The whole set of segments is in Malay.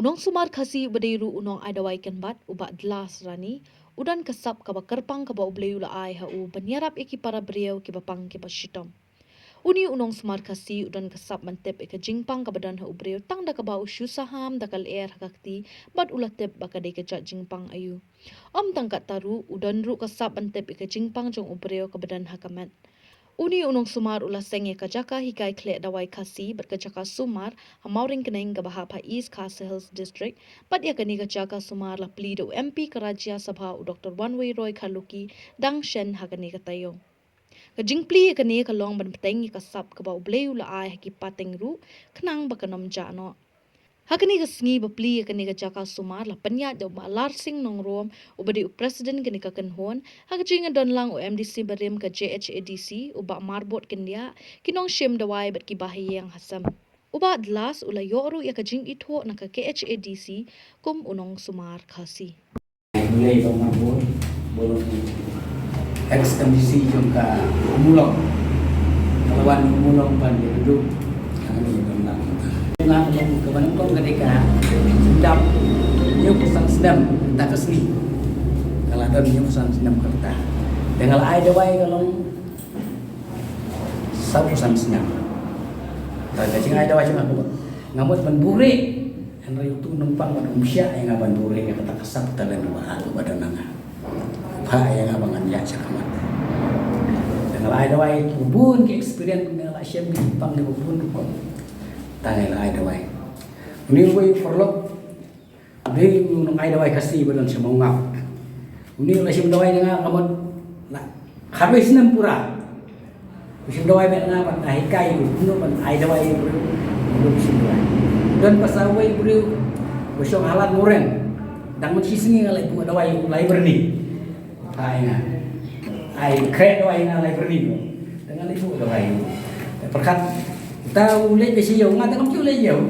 Unong sumar khasi ubadeiru unong adawai kenbat uba dlas rani udan kesap kaba kerpang kaba ubleyu la ai ha u banyarap iki para beriau ki bapang ki pasitom. Uni unong sumar khasi udan kesap mantep ika jingpang kaba dan ha ubreu tang da kaba usyu saham dakal air hakakti bat ulatep bakade ke jat jingpang ayu. Om tangkat taru udan ru kesap mantep ika jingpang jong ubreu kaba dan hakamat. Uni unong sumar ula senge kajaka hikai klek dawai kasi bat kajaka sumar hamauring keneng gabahap ha East Castle Hills District bat ya kani kajaka sumar la plido MP Karajya Sabha u Dr. Wanway Roy Kaluki dang shen ha kani katayo. Kajing pli ya kani kalong ban peteng kasap kaba ubleu la ai haki pateng ru kenang bakanom jano. Hakani kasngi bapli kani kajaka sumar la panya do ma larsing nong rom ubadi president kani kakenhon hakajing don lang o MDC barim ka JHADC uba marbot kendia kinong shim dawai bat ki bahiyang hasam uba dlas ula yoru ya kajing itho na ka KHADC kum unong sumar khasi mulai bang marbot bolong ex MDC jong ka umulong kawan umulong pan hidup kami don lang nga yang kawan kong ketika sedap nyuk sang sedam tak kesni kalau ada nyuk sang sedam kerta dengan ai dawai kalau sapu sang sedam tak kacing ai dawai cuma ngamut ban bure henry itu numpang ban umsya yang ban bure yang kata kesap talan dua badan nanga pa yang abangan ya cakamat dengan ai dawai ubun ke experience dengan asyam di pang di ubun kok tangai la ai dawai uni wei forlok dei nung ai dawai kasi badan semongap uni la sim dawai nga kamot la habis nem pura sim dawai me nga ban ai kai unu ban ai dawai belum sim dawai dan pasawai buru bosong halat muren dang mun sisngi ngalai bu dawai lai berni ai nga ai kre dawai nga lai berni dengan ibu dawai perkat tahu leh besi jauh nggak tahu cuma leh jauh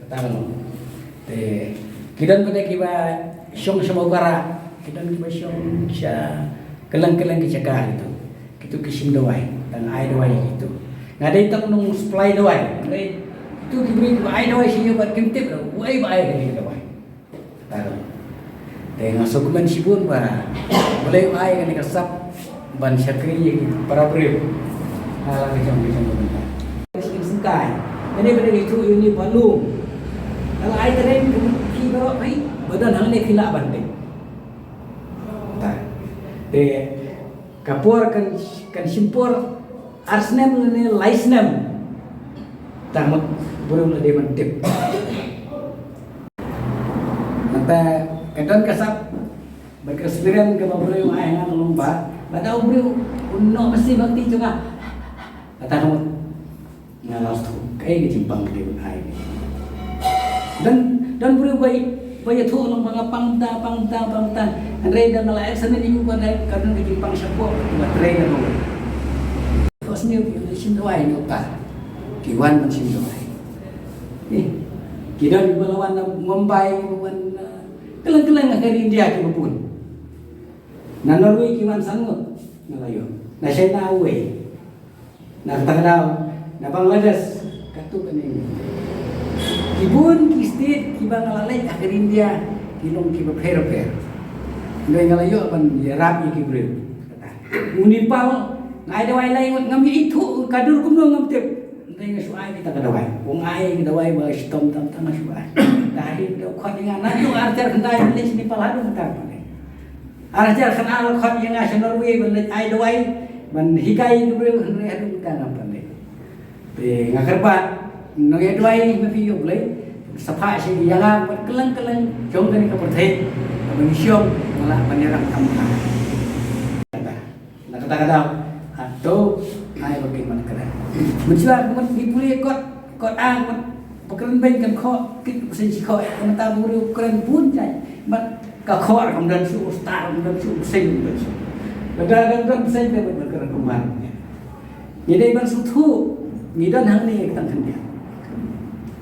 tahu te kidan pada kiba syong sama bara kidan kiba syong sya kelang kecakar itu gitu kisim dawai dan ai dawai itu nggak ada itu nung supply dawai itu diberi ai dawai sih buat kentip wai ai ini dawai tahu te ngasuk men sibun ba boleh ai kan kasap ban syakri para beri halah kecam kai ini pada itu ini balu kalau air tereng kira ai badan hang ni khila bande ta de kapur kan simpur arsnem ne laisnem tamat burung le mantep mata kadon kasap berkesedihan ke babulu ai ngan lomba pada ubru unno mesti bakti juga kata kamu ngalas tu kayak jimpang dia ai dan berubah banyak tu orang pangta andai dan nala eksan ni juga ada karena jimpang siapa buat trainer dulu pas ni sim doai ni ta kiwan sim doai kita di balawan Mumbai bukan kelang ke India ke pun na Norway kiwan sangut ngalayo na China away na katakan na Bangladesh katu kaning kibun kistit kibang alalay akhir India kilong kiba per ndoy ngalayo apan yarap ikibre munipal ngai dawai lai ngami itu kadur kumno ngamtep ndoy ngasuai kita kadawai wong ai kadawai ba stom tam ngasuai dahil do khot nga na do arjar kandai les ni palado matar arjar kanal khot nga sa Norway ban ai dawai ban hikai kibre hanu hadu ka ngam de ngakarpa noye dwai mafi yo boleh sapa si yang kelang jong kani ka perthai menisiom ngala panirang kamka na kata atau ai bagaimana kena mencela bukan dipuli kot ang pekeran baik kan kok kit sen kok mata buru keren pun jai mat ka kok kemudian su star kemudian su sing lega sen te berkeran kumar jadi ban su thu ngidan hang ni kita kendia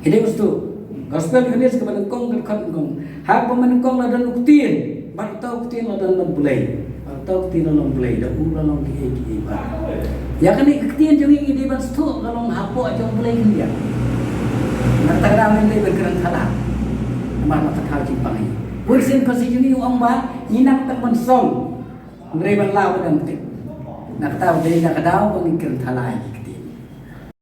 ini ustu gospel kendia sekepada kong kong hak pemenengkong la dan uktin batau uktin la dan bulai batau uktin la bulai da ula long ki ba ya kan uktin jong ini ban stu la long hapo jong bulai kendia nata ramen ni bergerak khala Nama matakal Jepang ini. Bersin konstitusi ini orang bah nyinak tak mensong. Ngreban lawan dan nak tahu dari nak tahu mengikir talai.